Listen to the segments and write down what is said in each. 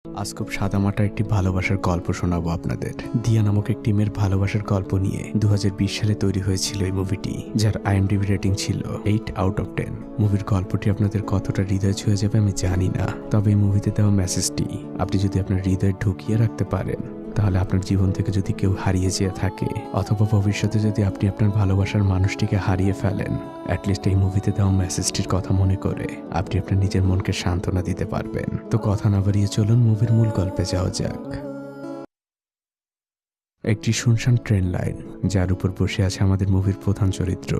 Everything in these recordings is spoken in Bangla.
আজ খুব সাদামাটা একটি ভালোবাসার গল্প শোনাবো আপনাদের। দিয়া নামক এক টিমের ভালোবাসার গল্প নিয়ে 2020 সালে তৈরি হয়েছিল এই মুভিটি, যার IMDb রেটিং ছিল 8/10। মুভির গল্পটি আপনাদের কতটা হৃদয় ছুঁয়ে যাবে আমি জানি না, তবে এই মুভিতে দেওয়া মেসেজটি আপনি যদি আপনার হৃদয়ে ঢুকিয়ে রাখতে পারেন, তাহলে আপনার জীবন থেকে যদি কেউ হারিয়ে যেয়ে থাকে অথবা ভবিষ্যতে যদি আপনি আপনার ভালোবাসার মানুষটিকে হারিয়ে ফেলেন, অ্যাটলিস্ট এই মুভিতে দেওয়া মেসেজটির কথা মনে করে আপনি আপনার নিজের মনকে সান্ত্বনা দিতে পারবেন। তো কথা না বাড়িয়ে চলুন মুভির মূল গল্পে যাওয়া যাক। একটি শুনশান ট্রেন লাইন, যার উপর বসে আছে আমাদের মুভির প্রধান চরিত্র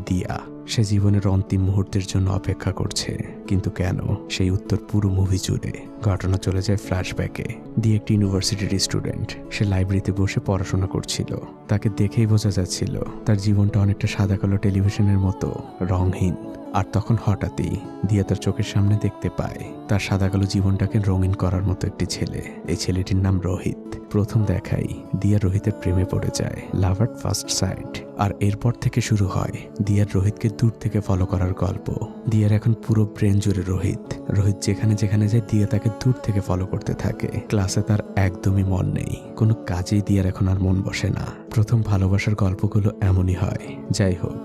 দিয়া। সে জীবনের অন্তিম মুহূর্তের জন্য অপেক্ষা করছে, কিন্তু কেন, সেই উত্তর পুরো মুভি জুড়ে। ঘটনা চলে যায় ফ্ল্যাশব্যাকে। দিয়া একটি ইউনিভার্সিটির স্টুডেন্ট। সে লাইব্রেরিতে বসে পড়াশোনা করছিল। তাকে দেখেই বোঝা যাচ্ছিল তার জীবনটা অনেকটা সাদা কালো টেলিভিশনের মতো রঙহীন। আর তখন হঠাৎই দিয়া তার চোখের সামনে দেখতে পায় তার সাদা কালো জীবনটাকে রঙিন করার মতো একটি ছেলে। এই ছেলেটির নাম রোহিত। প্রথম দেখাই দিয়া রোহিতের প্রেমে পড়ে যায়, লাভ এট ফার্স্ট সাইট। আর এরপর থেকে শুরু হয় দিয়ার রোহিতকে দূর থেকে ফলো করার গল্প। দিয়ার এখন পুরো ব্রেন জুড়ে রোহিত। রোহিত যেখানে যেখানে যায় দিয়া তাকে দূর থেকে ফলো করতে থাকে। ক্লাসে তার একদমই মন নেই, কোনো কাজেই দিয়ার এখন আর মন বসে না। প্রথম ভালোবাসার গল্পগুলো এমনই হয়। যাই হোক,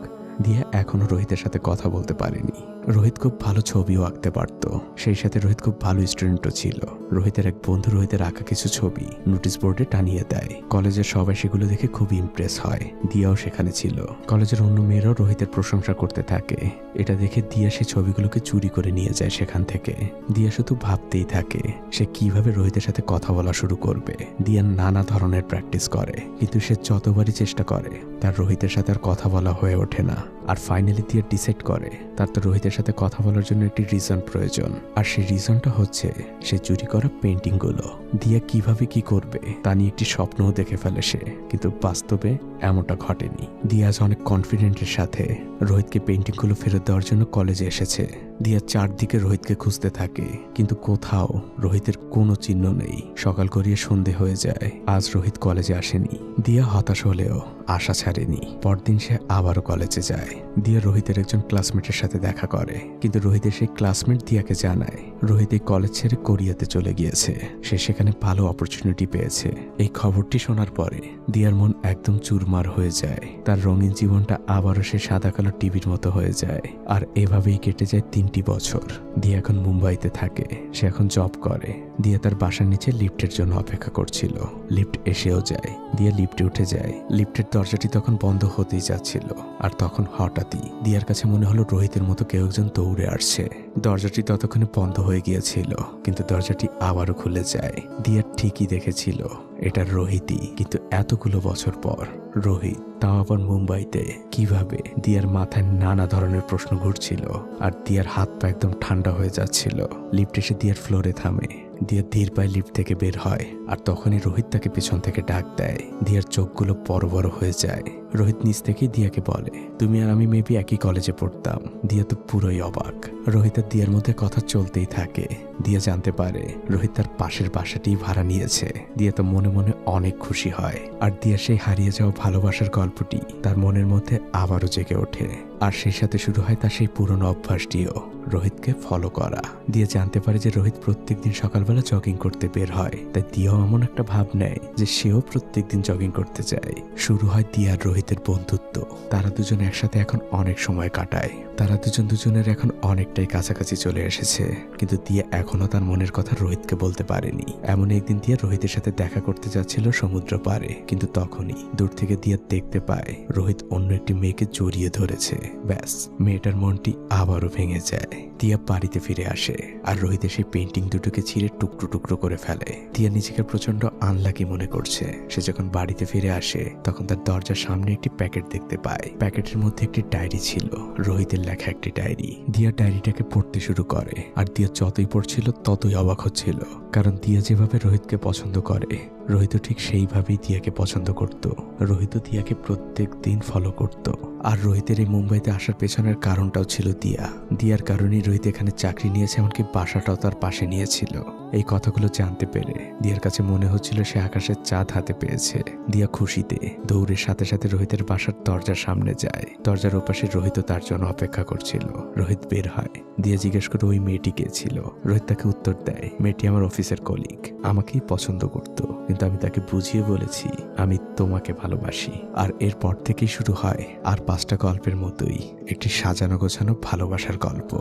দিয়া এখনো রোহিতের সাথে কথা বলতে পারেনি। রোহিত খুব ভালো ছবিও আঁকতে পারত, সেই সাথে রোহিত খুব ভালো স্টুডেন্টও ছিল। রোহিতের এক বন্ধু রোহিতের আঁকা কিছু ছবি নোটিশ বোর্ডে টানিয়ে দেয়। কলেজের সবাই সেগুলো দেখে খুবই ইমপ্রেস হয়। দিয়াও সেখানে ছিল। কলেজের অন্য মেয়েরাও রোহিতের প্রশংসা করতে থাকে। এটা দেখে দিয়া সে ছবিগুলোকে চুরি করে নিয়ে যায় সেখান থেকে। দিয়া শুধু ভাবতেই থাকে সে কিভাবে রোহিতের সাথে কথা বলা শুরু করবে। দিয়া নানা ধরনের প্র্যাকটিস করে, কিন্তু সে যতবারই চেষ্টা করে তার রোহিতের সাথে আর কথা বলা হয়ে ওঠে না। আর ফাইনালি দিয়া ডিসাইড করে তার তো রোহিতের সাথে কথা বলার জন্য একটি রিজন প্রয়োজন। আর সেই রিজনটা হচ্ছে সে চুরি করা পেন্টিংগুলো। দিয়া কিভাবে কি করবে তা নিয়ে একটি স্বপ্নও দেখে ফেলে সে, কিন্তু বাস্তবে এমনটা ঘটেনি। দিয়া আজ অনেক কনফিডেন্টের সাথে রোহিতকে পেন্টিংগুলো ফেরত দেওয়ার জন্য কলেজে এসেছে। দিয়া চারদিকে রোহিতকে খুঁজতে থাকে, কিন্তু কোথাও রোহিতের কোনো চিহ্ন নেই। সকাল গড়িয়ে সন্ধে হয়ে যায়, আজ রোহিত কলেজে আসেনি। দিয়া হতাশ হলেও আশা ছাড়েনি। পরদিন সে আবারও কলেজে যায়। দিয়া রোহিতের একজন ক্লাসমেটের সাথে দেখা করে, কিন্তু রোহিতের সেই ক্লাসমেট দিয়াকে জানায় রোহিত এই কলেজ ছেড়ে কোরিয়াতে চলে গিয়েছে। সে সেখানে ভালো অপরচুনিটি পেয়েছে। এই খবরটি শোনার পরে দিয়ার মন একদম চুরমার হয়ে যায়। তার রঙিন জীবনটা আবারও সে সাদা কালো টিভির মতো হয়ে যায়। আর এভাবেই কেটে যায় 3টি বছর। দিয়া এখন মুম্বাইতে থাকে। সে এখন জব করে। দিয়া তার বাসার নিচে লিফটের জন্য অপেক্ষা করছিল। লিফট এসেও যায়। দিয়া লিফটে উঠে যায়। লিফটের দরজাটি তখন বন্ধ হতেই যাচ্ছিল। আর তখন হঠাৎই দিয়ার কাছে মনে হলো রোহিতের মতো কেউ একজন দৌড়ে আসছে। দরজাটি ততক্ষণে বন্ধ হয়ে গিয়েছিল, কিন্তু দরজাটি আবারও খুলে যায়। দিয়া ঠিকই দেখেছিল এটা রোহিতই, কিন্তু এতগুলো বছর পর রোহিত, তাও আবার মুম্বাইতে। কিভাবে? দিয়ার মাথায় নানা ধরনের প্রশ্ন ঘুরছিল। আর দিয়ার হাত পা একদম ঠান্ডা হয়ে যাচ্ছিল। লিফট এসে দিয়ার ফ্লোরে থামে। দিয়া ধীর পায়ে লিফট থেকে বের হয়। আর তখনই রোহিত তাকে পেছন থেকে ডাক দেয়। দিয়ার চোখগুলো বড় বড় হয়ে যায়। রোহিত নিজ থেকেই দিয়াকে বলে, তুমি আর আমি মেবি একই কলেজে পড়তাম। দিয়া তো পুরোই অবাক। রোহিত আর দিয়ার মধ্যে কথা চলতেই থাকে। দিয়া জানতে পারে রোহিত তার পাশের বাসাটি ভাড়া নিয়েছে। দিয়া তো মনে মনে অনেক খুশি হয়। আর দিয়া সেই হারিয়ে যাওয়া ভালোবাসার গল্পটি তার মনের মধ্যে আবারও জেগে ওঠে। আর সেই সাথে শুরু হয় তার সেই পুরনো অভ্যাসটিও, রোহিতকে ফলো করা। দিয়া জানতে পারে যে রোহিত প্রত্যেকদিন সকালবেলা জগিং করতে বের হয়। তাই দিয়াও এমন একটা ভাব নেয় যে সেও প্রত্যেকদিন জগিং করতে যায়। শুরু হয় দিয়া আর রোহিতের বন্ধুত্ব। তারা দুজন একসাথে এখন অনেক সময় কাটায়। তারা দুজনের এখন অনেকটাই কাছাকাছি চলে এসেছে, কিন্তু দিয়া এখনো তার মনের কথা রোহিতকে বলতে পারেনি। এমন একদিন দিয়া রোহিতের সাথে দেখা করতে যাচ্ছিল সমুদ্র পাড়ে, কিন্তু তখনই দূর থেকে দিয়া দেখতে পায় রোহিত অন্য একটি মেয়েকে জড়িয়ে ধরেছে। ব্যাস, মেয়েটার মনটি আবারও ভেঙে যায়। দিয়া বাড়িতে ফিরে আসে আর রোহিতের সেই পেন্টিং দুটোকে ছিঁড়ে টুকরো টুকরো করে ফেলে। দিয়া নিজেকে প্রচন্ড আনলাকি মনে করছে। সে যখন বাড়িতে ফিরে আসে তখন তার দরজার সামনে একটি প্যাকেট দেখতে পায়। প্যাকেটের মধ্যে একটি ডায়েরি ছিল, রোহিতের লেখা একটি ডায়েরি। দিয়া ডায়েরিটাকে পড়তে শুরু করে। আর দিয়া যতই পড়ছিল ততই অবাক হচ্ছিল, কারণ দিয়া যেভাবে রোহিতকে পছন্দ করে রোহিত ঠিক সেইভাবেই দিয়াকে পছন্দ করত। রোহিত দিয়াকে প্রত্যেক দিন ফলো করত। আর রোহিতের এই মুম্বাইতে আসার পেছনের কারণটাও ছিল দিয়া। দিয়ার কারণেই রোহিত এখানে চাকরি নিয়েছে, এমনকি বাসাটাও তার পাশে নিয়েছিল। এই কথাগুলো জানতে পেরে দিয়ার কাছে মনে হচ্ছিল সে আকাশের চাঁদ হাতে পেয়েছে। দিয়া খুশিতে দৌড়ের সাথে সাথে রোহিতের বাসার দরজার সামনে যায়। দরজার ওপাশে রোহিত তার জন্য অপেক্ষা করছিল। রোহিত বের হয়। দিয়া জিজ্ঞেস করে ওই মেয়েটি কে ছিল। রোহিত তাকে উত্তর দেয়, মেয়েটি আমার অফিসের কলিগ, আমাকেই পছন্দ করত, কিন্তু আমি তাকে বুঝিয়ে বলেছি আমি তোমাকে ভালোবাসি। আর এরপর থেকেই শুরু হয় আর 5টা গল্পের মতোই একটি সাজানো গোছানো ভালোবাসার গল্প।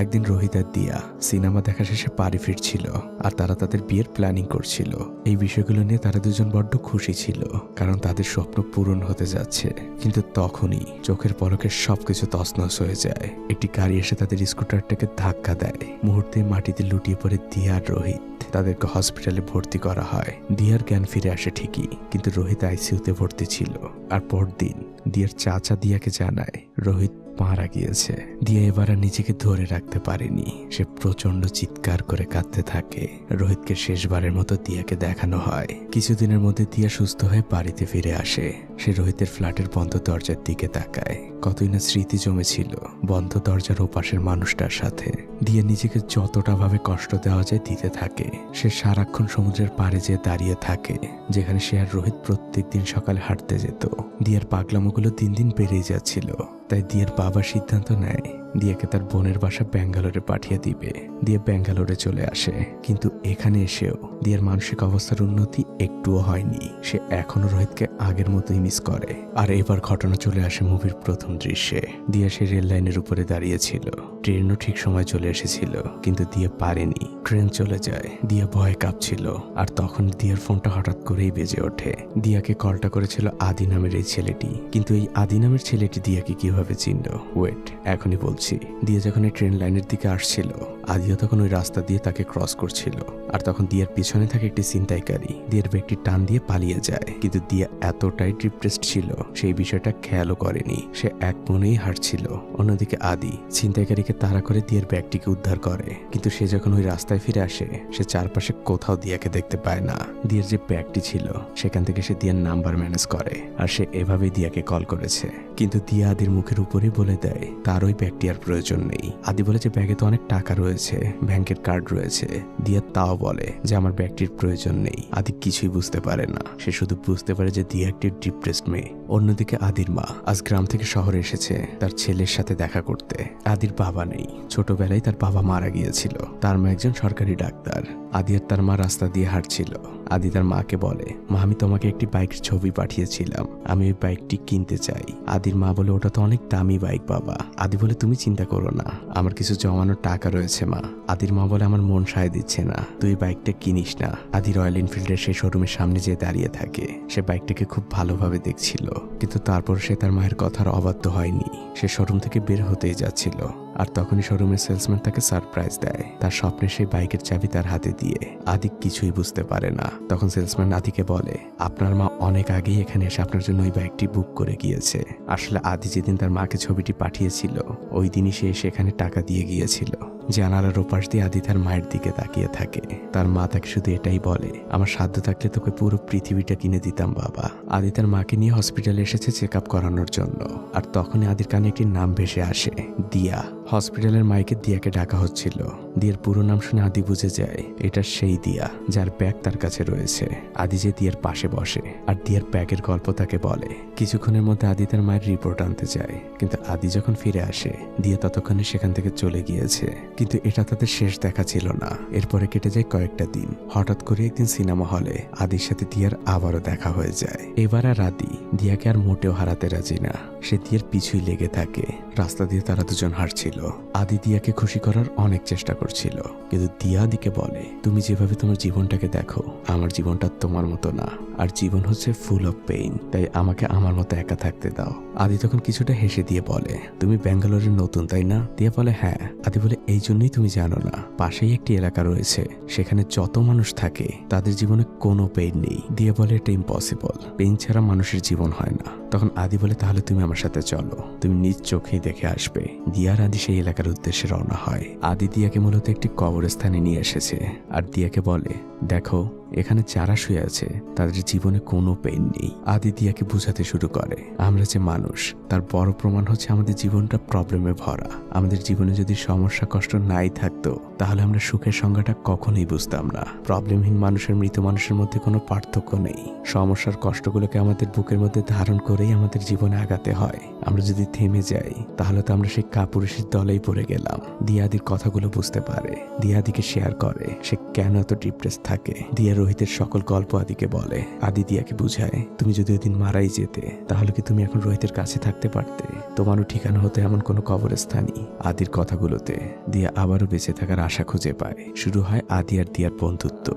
একদিন রোহিত আর দিয়া সিনেমা দেখা শেষে বাড়ি ফিরছিল আর তারা তাদের বিয়ের প্ল্যানিং করছিল। এই বিষয়গুলো নিয়ে তারা দুজন বড্ড খুশি ছিল, কারণ তাদের স্বপ্ন পূরণ হতে যাচ্ছে। কিন্তু তখনই চোখের পলকে সবকিছু তছনছ হয়ে যায়। একটি গাড়ি এসে তাদের স্কুটারটাকে ধাক্কা দেয়। মুহূর্তে মাটিতে লুটিয়ে পড়ে দিয়া আর রোহিত। তাদেরকে হসপিটালে ভর্তি করা হয়। দিয়ার জ্ঞান ফিরে আসে ঠিকই, কিন্তু রোহিত আইসিইউতে ভর্তি ছিল। আর পরদিন দিয়ার চাচা দিয়াকে জানায় রোহিত মারা গিয়েছে। দিয়া এবার আর নিজেকে ধরে রাখতে পারেনি। সে প্রচন্ড চিৎকার করে কাঁদতে থাকে। রোহিতকে শেষবারের মতো দিয়াকে দেখানো হয়। কিছুদিনের মধ্যে দিয়া সুস্থ হয়ে বাড়িতে ফিরে আসে। সে রোহিতের ফ্ল্যাটের বন্ধ দরজার দিকে তাকায়। কতই না স্মৃতি জমেছিল বন্ধ দরজার ওপাশের মানুষটার সাথে। দিয়া নিজেকে যতটা ভাবে কষ্ট দেওয়া যায় দিতে থাকে। সে সারাক্ষণ সমুদ্রের পাড়ে যেয়ে দাঁড়িয়ে থাকে, যেখানে সে আর রোহিত প্রত্যেক দিন সকালে হাঁটতে যেত। দিয়ার পাগলামোগুলো দিন দিন বেড়েই যাচ্ছিল। তাই দিয়ার বাবা সিদ্ধান্ত নেয় দিয়াকে তার বোনের বাসা ব্যাঙ্গালোরে পাঠিয়ে দিবে। দিয়া ব্যাঙ্গালোরে চলে আসে, কিন্তু এখানে এসেও দিয়ার মানসিক অবস্থার উন্নতি একটুও হয়নি। সে এখনো রোহিতকে আগের মতোই মিস করে। আর এবার ঘটনা চলে আসে মুভির প্রথম দৃশ্যে। দিয়া সে রেল লাইনের উপরে দাঁড়িয়েছিল। ট্রেনও ঠিক সময় চলে এসেছিল, কিন্তু দিয়া পারেনি। ট্রেন চলে যায়। দিয়া ভয়ে কাঁপছিল। আর তখন দিয়ার ফোনটা হঠাৎ করেই বেজে ওঠে। দিয়াকে কলটা করেছিল আদি নামের এই ছেলেটি, কিন্তু এই আদি নামের ছেলেটি দিয়াকে কিভাবে চিনল? ওয়েট, এখনই বলছি। দিয়া যখন এই ট্রেন লাইনের দিকে আসছিল, আদিও তখন ওই রাস্তা দিয়ে তাকে ক্রস করছিল। আর তখন দিয়ার পিছনে থাকে একটি ছিনতাইকারী দিয়ার ব্যাগটি টান দিয়ে পালিয়ে যায়। কিন্তু দিয়া এতটাই ডিপ্রেসড ছিল সেই বিষয়টা খেয়ালও করেনি। সে এক মনেই হাঁটছিল। অন্যদিকে আদি ছিনতাইকারীকে তাড়া করে দিয়ার ব্যাগটিকে উদ্ধার করে। কিন্তু সে যখন ওই রাস্তায় ফিরে আসে, সে চারপাশে কোথাও দিয়াকে দেখতে পায় না। দিয়ার যে ব্যাগটি ছিল সেখান থেকে সে দিয়ার নাম্বার ম্যানেজ করে, আর সে এভাবেই দিয়াকে কল করেছে। কিন্তু দিয়া আদির মুখের উপরেই বলে দেয় তার ওই ব্যাগটি আর প্রয়োজন নেই। আদি বলে যে ব্যাগে তো অনেক টাকা রয়েছে, ব্যাংকের কার্ড রয়েছে। দিয়া তাও বলে যে আমার ব্যাগটির প্রয়োজন নেই। আদি কিছুই বুঝতে পারে না। সে শুধু বুঝতে পারে যে দিয়া একটি ডিপ্রেসড মেয়ে। অন্যদিকে আদির মা আজ গ্রাম থেকে শহরে এসেছে তার ছেলের সাথে দেখা করতে। আদির বাবা নেই। ছোটবেলায় তার বাবা মারা গিয়েছিল। তার মা একজন সরকারি ডাক্তার। আদি আর তার মা রাস্তা দিয়ে হাঁটছিল। আদি তার মাকে বলে, মা আমি তোমাকে একটি বাইকের ছবি পাঠিয়েছিলাম, আমি ওই বাইকটি কিনতে চাই। আদির মা বলে ওটা তো অনেক দামি বাইক বাবা। আদি বলে তুমি চিন্তা করো না, আমার কিছু জমানোর টাকা রয়েছে মা। আদির মা বলে আমার মন সায় দিচ্ছে না, তুই বাইকটা কিনিস না। আদি রয়্যাল এনফিল্ডের সেই শোরুমের সামনে যেয়ে দাঁড়িয়ে থাকে। সে বাইকটাকে খুব ভালোভাবে দেখছিল, কিন্তু তারপর সে তার মায়ের কথার অবাধ্য হয়নি। সে শোরুম থেকে বের হতেই যাচ্ছিল। আর তখনই শোরুমের সেলসম্যান তাকে সারপ্রাইজ দেয়, তার স্বপ্নের সেই বাইকের চাবি তার হাতে দিয়ে। আদি কিছুই বুঝতে পারে না। তখন সেলসম্যান আদিকে বলে, আপনার মা অনেক আগেই এখানে এসে আপনার জন্য ওই বাইকটি বুক করে গিয়েছে। আসলে আদি যেদিন তার মাকে ছবিটি পাঠিয়েছিল, ওই দিনই সে সেখানে টাকা দিয়ে গিয়েছিল। জানালার ওপাশ দিয়ে আদি তার মায়ের দিকে তাকিয়ে থাকে। তার মা তাকে শুধু এটাই বলে, আমার সাধ্য থাকলে তোকে পুরো পৃথিবীটা কিনে দিতাম বাবা। আদি তার মাকে নিয়ে হসপিটালে এসেছে চেক আপ করানোর জন্য। আর তখনই আদির কানে একটি নাম ভেসে আসে, দিয়া। হসপিটালের মাইকে দিয়াকে ডাকা হচ্ছিল। দিয়ার পুরো নাম শুনে আদি বুঝে যায় এটা সেই দিয়া যার ব্যাগ তার কাছে রয়েছে। আদি যে দিয়ার পাশে বসে আর দিয়ার ব্যাগের গল্প তাকে বলে। কিছুক্ষণের মধ্যে আদি তার মায়ের রিপোর্ট আনতে যায়, কিন্তু আদি যখন ফিরে আসে দিয়া ততক্ষণে সেখান থেকে চলে গিয়েছে। কিন্তু এটা তাদের শেষ দেখা ছিল না। এরপরে কেটে যায় কয়েকটা দিন। হঠাৎ করে একদিন সিনেমা হলে আদির সাথে দিয়ার আবারও দেখা হয়ে যায়। এবার আর আদি দিয়াকে আর মোটেও হারাতে রাজি না। সে দিয়ার পিছুই লেগে থাকে। রাস্তা দিয়ে তারা দুজন হাঁটছিল। আদি দিয়াকে খুশি করার অনেক চেষ্টা করছিল, কিন্তু দিয়া আদিকে বলে, তুমি যেভাবে তোমার জীবনটাকে দেখো, আমার জীবনটা তোমার মতো না। আর জীবন হচ্ছে ফুল অফ পেইন, তাই আমাকে আমার মতো একা থাকতে দাও। আদি তখন কিছুটা হেসে দিয়ে বলে, তুমি ব্যাঙ্গালোরের নতুন তাই না? দিয়া বলে হ্যাঁ। আদি বলে, এই জন্যই তুমি জানো না, পাশেই একটি এলাকা রয়েছে, সেখানে যত মানুষ থাকে তাদের জীবনে কোনো পেইন নেই। দিয়া বলে, এটা ইম্পসিবল, পেইন ছাড়া মানুষের জীবন হয় না। তখন আদি বলে, তাহলে তুমি আমার সাথে চলো, তুমি নিজ চোখেই দেখে আসবে। দিয়ার আদি সেই এলাকার উদ্দেশ্যে রওনা হয়। আদি দিয়াকে মূলত একটি কবরস্থানে নিয়ে এসেছে আর দিয়াকে বলে, দেখো এখানে যারা শুয়ে আছে তাদের জীবনে কোনো পেইন নেই। আদি দিয়াকে বোঝাতে শুরু করে আমরা যে মানুষ তার বড় প্রমাণ হচ্ছে আমাদের জীবনটা প্রবলেমে ভরা। আমাদের জীবনে যদি সমস্যা কষ্ট নাই থাকতো তাহলে আমরা সুখের সংজ্ঞাটা কখনোই বুঝতাম না। প্রবলেমহীন মানুষের মৃত মানুষের মধ্যে কোনো পার্থক্য নেই। সমস্যার কষ্টগুলোকে আমাদের বুকের মধ্যে ধারণ করেই আমাদের জীবনে আগাতে হয়। আমরা যদি থেমে যাই তাহলে তো আমরা সেই কাপুরুষের দলেই পড়ে গেলাম। দিয়া আদির কথাগুলো বুঝতে পারে, দিয়া আদিকে শেয়ার করে সে কেন এত ডিপ্রেস থাকে। দিয়া রোহিতের সকল গল্প আদিকে বলে। আদি দিয়াকে বুঝায় তুমি যদি ওই দিন মারাই যেতে তাহলে কি তুমি এখন রোহিতের কাছে থাকতে পারতে? তোমারও ঠিকানা হতো এমন কোনো কবরস্থানই। আদির কথাগুলোতে দিয়া আবারও বেঁচে থাকার আশা খুঁজে পায়। শুরু হয় আদি আর দিয়ার বন্ধুত্ব।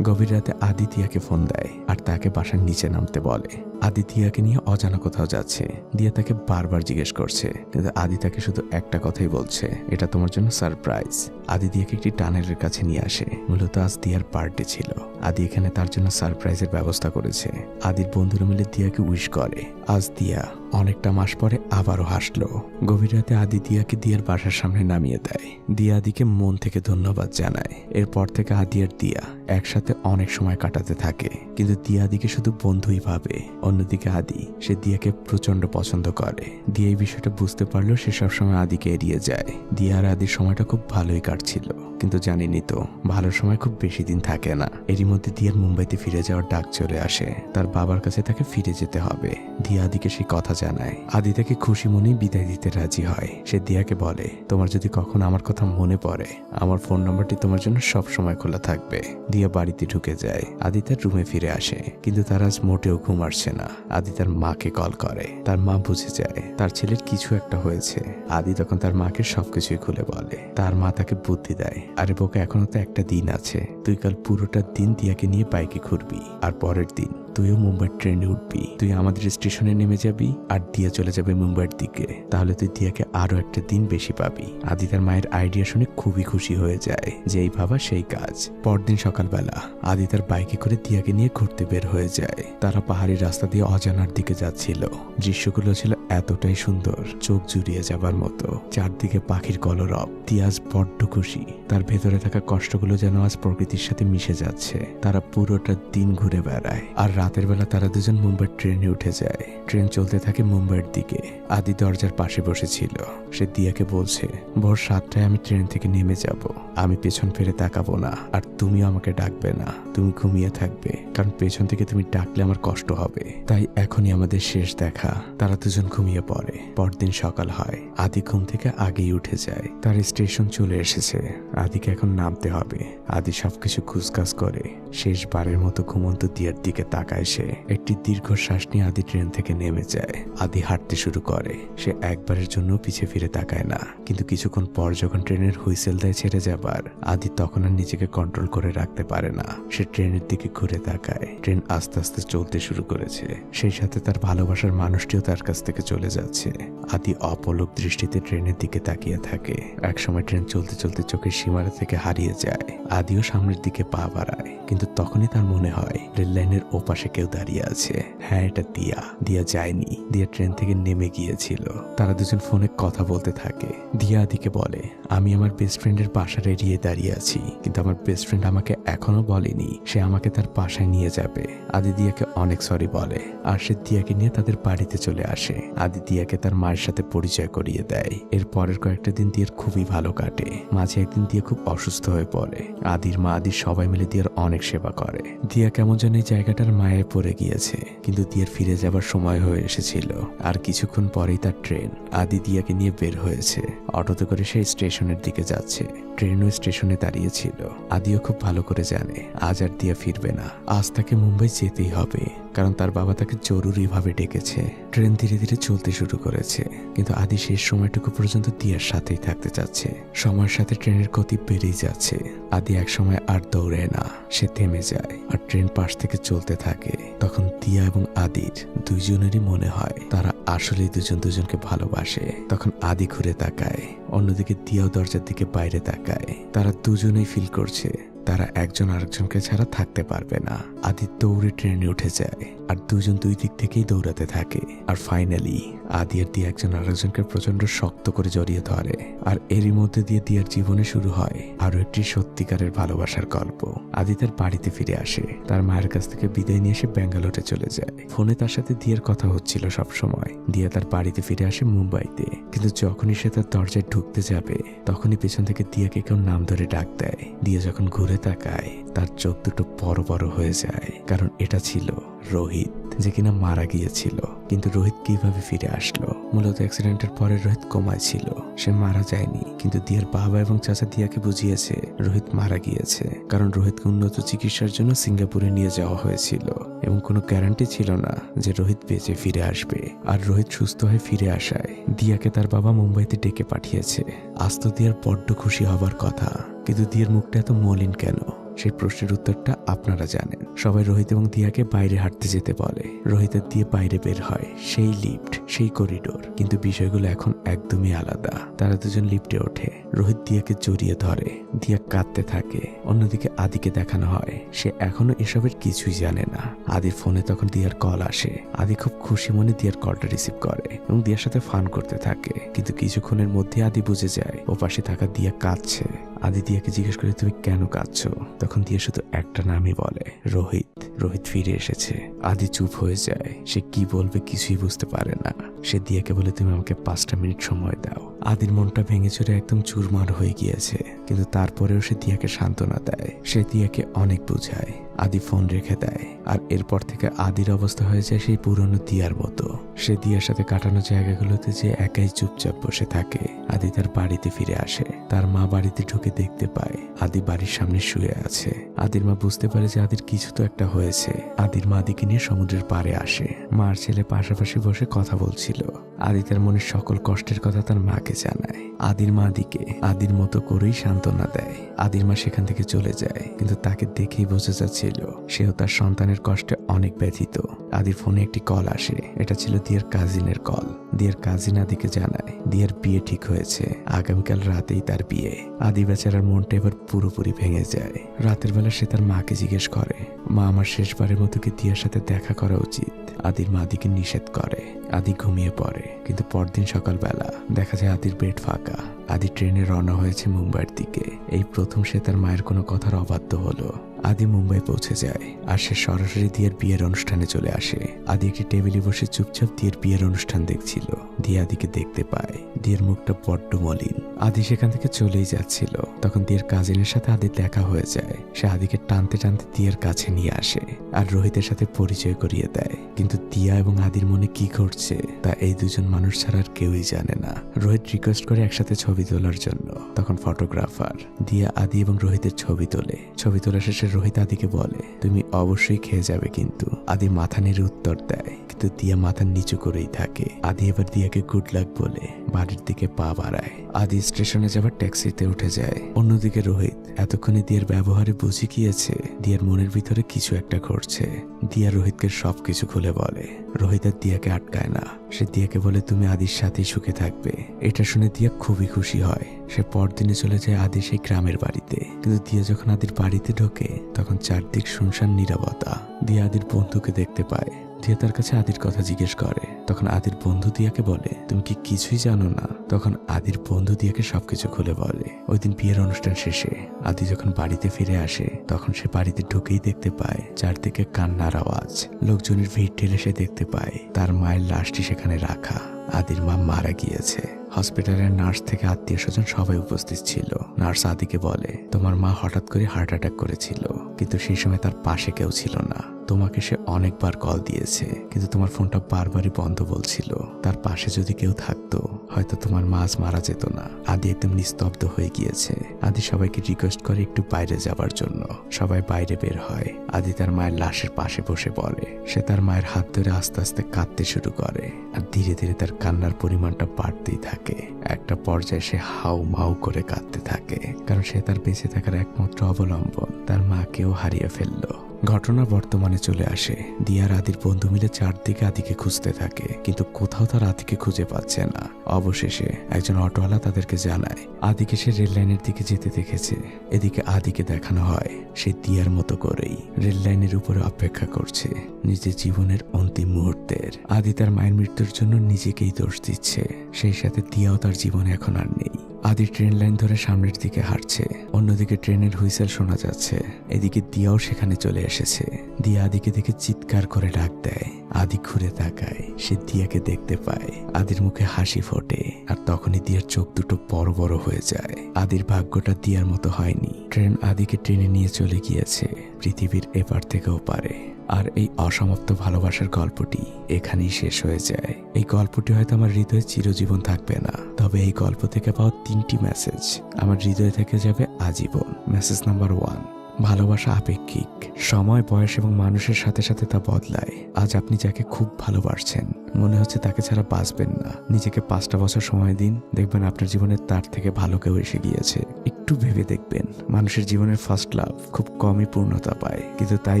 গভীর রাতে আদি দিয়াকে ফোন দেয় আর তাকে বাসার নিচে নামতে বলে। আদি দিয়াকে নিয়ে অজানা কোথাও যাচ্ছে। দিয়া তাকে বারবার জিজ্ঞেস করছে, কিন্তু আদি তাকে শুধু একটা কথাই বলছে, এটা তোমার জন্য সারপ্রাইজ। আদি দিয়াকে একটি টানেলের কাছে নিয়ে আসে। মূলত আজ দিয়ার বার্থডে ছিল। আদি এখানে তার জন্য সারপ্রাইজের ব্যবস্থা করেছে। আদির বন্ধুরা মিলে দিয়াকে উইশ করে। আজ দিয়া অনেকটা মাস পরে আবারও হাসলো। গভীর রাতে আদি দিয়াকে দিয়ার বাসার সামনে নামিয়ে দেয়। দিয়া আদিকে মন থেকে ধন্যবাদ জানায়। এরপর থেকে আদি আর দিয়া একসাথে অনেক সময় কাটাতে থাকে, কিন্তু দিয়া আদিকে শুধু বন্ধুই ভাবে। অন্যদিকে আদি সে দিয়াকে প্রচন্ড পছন্দ করে। দিয়া এই বিষয়টা বুঝতে পারলেও সে সবসময় আদিকে এড়িয়ে যায়। দিয়া আর আদির সময়টা খুব ভালোই কাটছিল, কিন্তু জানিনি তো ভালো সময় খুব বেশি দিন থাকে না। এরই মধ্যে দিয়ার মুম্বাইতে ফিরে যাওয়ার ডাক চলে আসে। তার বাবার কাছে তাকে ফিরে যেতে হবে। দিয়া আদিকে সেই কথা জানায়। আদি তাকে খুশি মনেই বিদায় দিতে রাজি হয়। সে দিয়াকে বলে তোমার যদি কখনো আমার কথা মনে পড়ে আমার ফোন নম্বরটি তোমার জন্য সব সময় খোলা থাকবে। দিয়া বাড়িতে ঢুকে যায়। আদি তার রুমে ফিরে আসে, কিন্তু তার আজ মোটেও ঘুম আসছে না। আদি তার মাকে কল করে। তার মা বুঝে যায় তার ছেলের কিছু একটা হয়েছে। আদি তখন তার মাকে সবকিছুই খুলে বলে। তার মা তাকে বুদ্ধি দেয়, আরে বোকা এখনো তো একটা দিন আছে, তুই কাল পুরোটা দিন দিয়াকে নিয়ে বাইকে ঘুরবি, আর পরের দিন তুইও মুম্বাই ট্রেনে উঠবি। তুই আমাদের স্টেশনে নেমে যাবি আর দিয়া চলে যাবে মুম্বাইয়ের দিকে। তাহলে তুই দিয়াকে আরো একটা দিন বেশি পাবি। আদি তার মায়ের আইডিয়া শুনে খুবই খুশি হয়ে যায়। যেই ভাবা সেই কাজ। পরদিন সকালবেলা আদি তার বাইকে করে দিয়াকে নিয়ে ঘুরতে বের হয়ে যায়। তারা পাহাড়ি রাস্তা দিয়ে অজানার দিকে যাচ্ছিল। দৃশ্যগুলো ছিল এতটাই সুন্দর, চোখ জুড়িয়ে যাবার মতো। চারদিকে পাখির কলরব। দিয়া আজ বড্ড খুশি। তার ভেতরে থাকা কষ্টগুলো যেন আজ প্রকৃতির সাথে মিশে যাচ্ছে। তারা পুরোটা দিন ঘুরে বেড়ায়। আর রাতের বেলা তারা দুজন মুম্বাইয়ের ট্রেনে উঠে যায়। ট্রেন চলতে থাকে মুম্বাইয়ের দিকে। আদি দরজার পাশে বসেছিল। সে দিয়াকে বলছে, ভোর 7টায় আমি ট্রেন থেকে নেমে যাব। আমি পেছন ফিরে তাকাবো না, আর তুমিও আমাকে ডাকবে না। তুমি ঘুমিয়ে থাকবে, কারণ পেছন থেকে তুমি ডাকলে আমার কষ্ট হবে। তাই এখনই আমাদের শেষ দেখা। তারা দুজন ঘুমিয়ে পড়ে। পরদিন সকাল হয়। আদি ঘুম থেকে আগেই উঠে যায়। তার স্টেশন চলে এসেছে। আদিকে এখন নামতে হবে। আদি সবকিছু গুছগাছ করে শেষবারের মতো ঘুমন্ত দিয়ার দিকে তাকায়। সে একটি দীর্ঘ শ্বাস নিয়ে আদি ট্রেন থেকে নেমে যায়। আদি হাঁটতে শুরু করে। সে একবারের জন্য পিছে ফিরে তাকায় না, কিন্তু কিছুক্ষণ পর যখন ট্রেনের হুইসেল দেয় ছেড়ে যাবার, আদি তখন আর নিজেকে কন্ট্রোল করে রাখতে পারে না। সে ট্রেনের দিকে ঘুরে তাকায়। ট্রেন আস্তে আস্তে চলতে শুরু করেছে। সেই সাথে তার ভালোবাসার মানুষটিও তার কাছ থেকে চলে যাচ্ছে। আদি অপলক দৃষ্টিতে ট্রেনের দিকে তাকিয়ে থাকে। একসময় ট্রেন চলতে চলতে চোখের সীমানা থেকে হারিয়ে যায়। আদিও সামনের দিকে পা বাড়ায়, কিন্তু তখনই তার মনে হয় রেল লাইনের ওপাশে কেউ দাঁড়িয়ে আছে। হ্যাঁ, এটা দিয়া। দিয়া যায়নি, দিয়া ট্রেন থেকে নেমে গিয়েছিল। তারা দুজন ফোনে কথা বলতে থাকে। দিয়া আদিকে বলে, আমি আমার বেস্ট ফ্রেন্ডের বাসার এড়িয়ে দাঁড়িয়ে আছি, কিন্তু আমার বেস্ট ফ্রেন্ড আমাকে এখনো বলেনি সে আমাকে তার বাসায় নিয়ে যাবে। আদি দিয়াকে অনেক সরি বলে, আর সে দিয়াকে নিয়ে তাদের বাড়িতে চলে আসে। আদি দিয়াকে তার মায়ের সাথে পরিচয় করিয়ে দেয়। এর পরের কয়েকটা দিন দিয়ার খুবই ভালো কাটে। মাঝে একদিন দিয়া খুব অসুস্থ হয়ে পড়ে। আদির মা আদির সবাই মিলে দিয়ার অনেক সেবা করে। দিয়া কেমন যেন এই জায়গাটার মায়ে পড়ে গিয়েছে, কিন্তু দিয়ার ফিরে যাবার সময় হয়ে এসেছিল। আর কিছুক্ষণ পরেই তার ট্রেন। আদি দিয়াকে নিয়ে বের হয়েছে। অটোতে করে সেই স্টেশনের দিকে যাচ্ছে। ট্রেনও স্টেশনে দাঁড়িয়েছিল। আদিও খুব ভালো করে জানে আজ আর দিয়া ফিরবে না। আজ তাকে মুম্বাই যেতেই হবে, কারণ তার বাবা তাকে জরুরিভাবে ডেকেছে। ট্রেন ধীরে ধীরে চলতে শুরু করেছে, কিন্তু আদি শেষ সময়টুকু পর্যন্ত দিয়ার সাথেই থাকতে চাচ্ছে। সময়ের সাথে ট্রেনের গতি বেড়েই যাচ্ছে। আদি এক সময় আর দৌড়ে না, সে থেমে যায় আর ট্রেন পাশ থেকে চলতে থাকে। তখন দিয়া এবং আদির দুইজনেরই মনে হয় তারা আসলেই দুজন দুজনকে ভালোবাসে। তখন আদি ঘুরে তাকায়, অন্যদিকে দিয়াও দরজার দিকে বাইরে তাকায়। তারা দুজনেই ফিল করছে তারা একজন আরেকজনকে ছাড়া থাকতে পারবে না। আদি দৌড়ে ট্রেনে উঠে যায় আর দুজন দুই দিক থেকেই দৌড়াতে থাকে। আর ফাইনালি আদি আর দিয়া একজন আরেকজনকে প্রচন্ড শক্ত করে জড়িয়ে ধরে। আর এরই মধ্যে দিয়ে দিয়ার জীবনে শুরু হয় আরো একটি সত্যিকারের ভালোবাসার গল্প। আদি তার বাড়িতে ফিরে আসে, তার মায়ের কাছ থেকে বিদায় নিয়ে এসে ব্যাঙ্গালোরে চলে যায়। ফোনে তার সাথে দিয়ার কথা হচ্ছিল সব সময়। দিয়া তার বাড়িতে ফিরে আসে মুম্বাইতে, কিন্তু যখনই সে তার দরজায় ঢুকতে যাবে তখনই পেছন থেকে দিয়াকে কেউ নাম ধরে ডাক দেয়। দিয়া যখন ঘুরে তাকায় তার চোখ দুটো বড় বড় হয়ে যায়, কারণ এটা ছিল রোহিত, যে কিনা মারা গিয়েছিল। কিন্তু রোহিত কিভাবে ফিরে আসলো? মূলত অ্যাক্সিডেন্টের পরে রোহিত কোমায় ছিল, সে মারা যায়নি। কিন্তু দিয়ার বাবা এবং চাচা দিয়াকে বুঝিয়েছে রোহিত মারা গিয়েছে, কারণ রোহিতকে উন্নত চিকিৎসার জন্য সিঙ্গাপুরে নিয়ে যাওয়া হয়েছিল এবং কোনো গ্যারান্টি ছিল না যে রোহিত বেঁচে ফিরে আসবে। আর রোহিত সুস্থ হয়ে ফিরে আসায় দিয়াকে তার বাবা মুম্বাইতে ডেকে পাঠিয়েছে। আজ তো দিয়ার বড্ড খুশি হবার কথা, কিন্তু দিয়ার মুখটা এত মলিন কেন? সেই প্রশ্নের উত্তরটা আপনারা জানেন। সবাই রোহিত এবং দিয়াকে বাইরে হাঁটতে যেতে বলে। রোহিতের দিয়ে বাইরে বের হয়, সেই লিফট, সেই করিডোর। কিন্তু বিষয়গুলো এখন একদমই আলাদা। তারা দুজন লিফটে ওঠে, রোহিত দিয়াকে জড়িয়ে ধরে, দিয়া কাঁদতে থাকে। অন্যদিকে আদিকে দেখানো হয় সে এখনো এসবের কিছুই জানে না। আদির ফোনে তখন দিয়ার কল আসে। আদি খুব খুশি মনে দিয়ার কলটা রিসিভ করে এবং দিয়ার সাথে ফান করতে থাকে। কিন্তু কিছুক্ষণের মধ্যে আদি বুঝে যায় ও পাশে থাকা দিয়া কাঁদছে। আদি দিয়াকে জিজ্ঞেস করে, তুমি কেন কাঁদছো? তখন দিয়া শুধু একটা নামই বলে, রোহিত। রোহিত ফিরে এসেছে। আদি চুপ হয়ে যায়, সে কি বলবে কিছুই বুঝতে পারে না। সে দিয়াকে বলে, তুমি আমাকে 5টা মিনিট সময় দাও। আদির মনটা ভেঙে চুরে একদম চুরমার হয়ে গিয়েছে, কিন্তু তারপরেও সে দিয়াকে সান্ত্বনা দেয়। সে দিয়াকে অনেক বোঝায়। আদি ফোন রেখে দেয়। আর এরপর থেকে আদির অবস্থা হয়ে যায় সেই পুরনো দিয়ার মতো। সে দিয়ার সাথে কাটানো জায়গাগুলোতে যে একাই চুপচাপ বসে থাকে। আদি তার বাড়িতে ফিরে আসে। তার মা বাড়িতে ঢুকে দেখতে পায় আদি বাড়ির সামনে শুয়ে আছে। আদির মা বুঝতে পারে যে আদির কিছু তো একটা হয়েছে। আদির মা আদিকে নিয়ে সমুদ্রের পাড়ে আসে। মার ছেলে পাশাপাশি বসে কথা বলছিল। আদি তার মনের সকল কষ্টের কথা তার মাকে জানায়। আদির মা আদিকে আদির মতো করেই সান্ত্বনা দেয়। আদির মা সেখান থেকে চলে যায়, কিন্তু তাকে দেখেই বোঝা যাচ্ছিল সেও তার সন্তানের কষ্টে অনেক ব্যথিত। আদির ফোনে একটি কল আসে। এটা ছিল দিয়ার কাজিনের কল। দিয়ার কাজিন আদিকে জানায় দিয়ার বিয়ে ঠিক হয়েছে, আগামীকাল রাতেই তার বিয়ে। আদি বেচারার মনটা এবার পুরোপুরি ভেঙে যায়। রাতের বেলা সে তার মাকে জিজ্ঞেস করে, মা, আমার শেষবারের মতো কি দিয়ার সাথে দেখা করা উচিত? আদির মা আদিকে নিষেধ করে। আদি ঘুমিয়ে পড়ে, কিন্তু পরদিন সকালবেলা দেখা যায় আদির বেড ফাঁকা। আদি ট্রেনে রওনা হয়েছে মুম্বাইয়ের দিকে। এই প্রথম সে তার মায়ের কোনো কথার অবাধ্য হলো। আদি মুম্বাই পৌঁছে যায় আর সে সরাসরি দিয়ার বিয়ের অনুষ্ঠানে চলে আসে। আদি একটি টেবিলে বসে চুপচাপ দিয়ার বিয়ের অনুষ্ঠান দেখছিল। দিয়া আদিকে দেখতে পায়। দিয়ার মুখটা বড্ড মলিন। আদি সেখান থেকে চলেই যাচ্ছিল, তখন দিয়ার কাজিনের সাথে আদির দেখা হয়ে যায়। সে আদিকে টানতে টানতে দিয়ার কাছে নিয়ে আসে আর রোহিতের সাথে পরিচয় করিয়ে দেয়। কিন্তু দিয়া এবং আদির মনে কি ঘটছে তা এই দুজন মানুষ ছাড়া আর কেউই জানে না। রোহিত রিকোয়েস্ট করে একসাথে ছবি তোলার জন্য। তখন ফটোগ্রাফার দিয়া আদি এবং রোহিতের ছবি তোলে। ছবি তোলা শেষে রোহিত আদিকে বলে, তুমি অবশ্যই খেয়ে যাবে কিন্তু। আদি মাথা নেড়ে উত্তর দেয়, কিন্তু দিয়া মাথা নিচু করেই থাকে। আদি এবার দিয়াকে গুড লাক বলে বাড়ির দিকে পা বাড়ায়। আদি স্টেশনে যাবার ট্যাক্সিতে উঠে যায়। অন্যদিকে রোহিত এতক্ষণে দিয়ার ব্যবহারে বুঝে গিয়েছে দিয়ার মনের ভিতরে কিছু একটা ঘটছে। দিয়া রোহিতকে সবকিছু খুলে বলে। রোহিত আর দিয়াকে আটকায় না। সে দিয়াকে বলে, তুমি আদির সাথেই সুখে থাকবে। এটা শুনে দিয়া খুবই খুশি হয়। সে পরদিনে চলে যায় আদি সেই গ্রামের বাড়িতে। কিন্তু দিয়া যখন আদির বাড়িতে ঢোকে তখন চারদিক শুনশান নীরবতা। দিয়া আদির বন্ধুকে দেখতে পায়। দিয়া তার কাছে আদির কথা জিজ্ঞেস করে। তখন আদির বন্ধু দিয়াকে বলে, তুমি কি কিছুই জানো না? তখন আদির বন্ধু দিয়াকে সবকিছু খুলে বলে। ওই দিন বিয়ের অনুষ্ঠান শেষে আদি যখন বাড়িতে ফিরে আসে তখন সে বাড়িতে ঢুকেই দেখতে পায় চারদিকে কান্নার আওয়াজ। লোকজনের ভিড় ঠেলে সে দেখতে পায় তার মায়ের লাশটি সেখানে রাখা। আদির মা মারা গিয়েছে। হসপিটালের নার্স থেকে আত্মীয় স্বজন সবাই উপস্থিত ছিল। নার্স আদিকে বলে, তোমার মা হঠাৎ করে হার্ট অ্যাটাক করেছিল, কিন্তু সেই সময় তার পাশে কেউ ছিল না। তোমাকে সে অনেকবার কল দিয়েছে, কিন্তু তোমার ফোনটা বারবারই বন্ধ বলছিল। তার পাশে যদি কেউ থাকতো হয়তো তোমার মা আজ মারা যেত না। আদি একদম নিস্তব্ধ হয়ে গিয়েছে। আদি সবাইকে রিকোয়েস্ট করে একটু বাইরে যাবার জন্য। সবাই বাইরে বের হয়। আদি তার মায়ের লাশের পাশে বসে পড়ে। সে তার মায়ের হাত ধরে আস্তে আস্তে কাঁদতে শুরু করে আর ধীরে ধীরে তার কান্নার পরিমাণটা বাড়তেই থাকে। একটা পর্যায়ে সে হাউ মাউ করে কাঁদতে থাকে, কারণ সে তার বেঁচে থাকার একমাত্র অবলম্বন তার মাকেও হারিয়ে ফেললো। ঘটনা বর্তমানে চলে আসে। দিয়া আর আদির বন্ধু মিলে চারদিকে আদিকে খুঁজতে থাকে, কিন্তু কোথাও তারা আদিকে খুঁজে পাচ্ছে না। অবশেষে একজন অটোওয়ালা তাদেরকে জানায় আদিকে সে রেল লাইনের দিকে যেতে দেখেছে। এদিকে আদিকে দেখানো হয় সে দিয়ার মতো করেই রেল লাইনের উপরে অপেক্ষা করছে নিজের জীবনের অন্তিম মুহূর্তের। আদি তার মায়ের মৃত্যুর জন্য নিজেকেই দোষ দিচ্ছে, সেই সাথে দিয়াও তার জীবনে এখন আর নেই। আদি ট্রেন লাইন ধরে সামনের দিকে হাঁটছে, অন্যদিকে ট্রেনের হুইসেল শোনা যাচ্ছে। এদিকে দিয়াও সেখানে চলে এসেছে। দিয়া আদিকে দেখে চিৎকার করে ডাক দেয়। আদি ঘুরে তাকায়, সে দিয়াকে দেখতে পায়। আদির মুখে হাসি ফোটে, আর তখনই দিয়ার চোখ দুটো বড় বড় হয়ে যায়। আদির ভাগ্যটা দিয়ার মতো হয়নি। ট্রেন আদিকে টেনে নিয়ে চলে গিয়েছে পৃথিবীর এপার থেকে ওপারে। আর এই অসমাপ্ত ভালোবাসার গল্পটি এখানেই শেষ হয়ে যায়। এই গল্পটি হয়তো আমার হৃদয়ে চিরজীবন থাকবে না, তবে এই গল্প থেকে পাওয়া 3টি মেসেজ আমার হৃদয়ে থেকে যাবে আজীবন। মেসেজ নাম্বার 1, ভালোবাসা আপেক্ষিক। সময়, বয়স এবং মানুষের সাথে সাথে তা বদলায়। আজ আপনি যাকে খুব ভালোবাসছেন, মনে হচ্ছে তাকে ছাড়া বাঁচবেন না। নিজেকে 5টা বছর সময় দিন, দেখবেন আপনার জীবনে তার থেকে ভালো কেউ এসে গিয়েছে। একটু ভেবে দেখবেন, মানুষের জীবনের ফার্স্ট লাভ খুব কমই পূর্ণতা পায়, কিন্তু তাই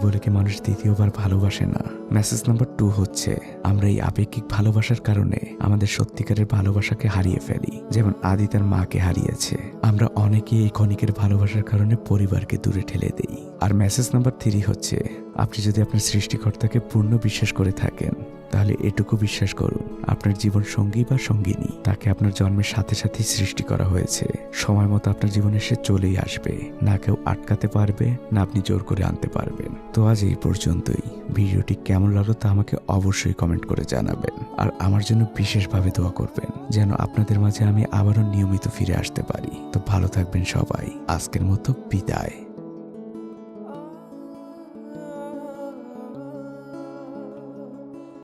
বলে কি মানুষ দ্বিতীয়বার ভালোবাসে না? মেসেজ নাম্বার 2 হচ্ছে, আমরা এই আপেক্ষিক ভালোবাসার কারণে আমাদের সত্যিকারের ভালোবাসাকে হারিয়ে ফেলি, যেমন আদি তার মাকে হারিয়েছে। আমরা অনেকেই এই ক্ষণিকের ভালোবাসার কারণে পরিবারকে দূরে ঠেলে দেই। আর মেসেজ নাম্বার 3 হচ্ছে, আপনি যদি আপনার সৃষ্টিকর্তাকে পূর্ণ বিশ্বাস করে থাকেন, তাহলে এটুকু বিশ্বাস করুন, আপনার জীবন সঙ্গী বা সঙ্গিনী তাকে আপনার জন্মের সাথে সাথেই সৃষ্টি করা হয়েছে। সময় মতো আপনার জীবনে সে চলেই আসবে, না কেউ আটকাতে পারবে, না আপনি জোর করে আনতে পারবেন। তো আজ এই পর্যন্তই। ভিডিওটি কেমন লাগলো তা আমাকে অবশ্যই কমেন্ট করে জানাবেন, আর আমার জন্য বিশেষভাবে দোয়া করবেন যেন আপনাদের মাঝে আমি আবারও নিয়মিত ফিরে আসতে পারি। তো ভালো থাকবেন সবাই। আজকের মতো বিদায়।